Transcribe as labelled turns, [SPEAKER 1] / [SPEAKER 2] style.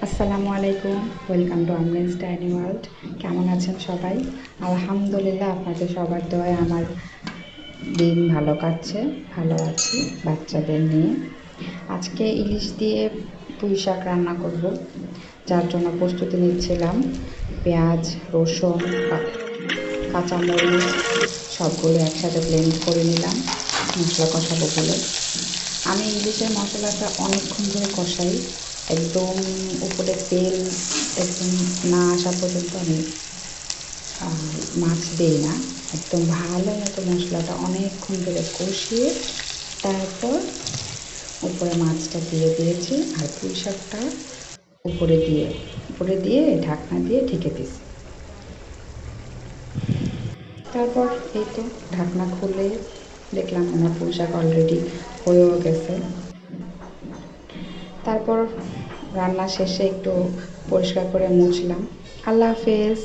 [SPEAKER 1] আসসালামু আলাইকুম, welcome to আমরিনস dining world. কেমন আছেন সবাই? আলহামদুলিল্লাহ, আপনাদের সবার দোয়ায় আমার দিন ভালো কাটছে, ভালো আছি বাচ্চাদের নিয়ে। আজকে ইলিশ দিয়ে পুঁই শাক রান্না করব, যার জন্য প্রস্তুতি নিচ্ছিলাম। পেঁয়াজ, রসুন, কাঁচামরিচ সবগুলো একসাথে ব্লেন্ড করে নিলাম মশলা কষাবো বলে। আমি ইলিশের মশলাটা অনেকক্ষণ ধরে কষাই, একদম উপরে তেল একদম না আসা পর্যন্ত আমি মাছ দিই না। একদম ভালো মতো মশলাটা অনেকক্ষণ ধরে কষিয়ে তারপর উপরে মাছটা দিয়ে দিয়েছি, আর পুঁই শাকটা উপরে দিয়ে ঢাকনা দিয়ে ঢেকে দিয়েছি। তারপর এই তো ঢাকনা খুলে দেখলাম আমার পুঁই শাক অলরেডি হয়েও গেছে। তারপর রান্না শেষে একটু পরিষ্কার করে মুছলাম। আল্লাহ হাফেজ।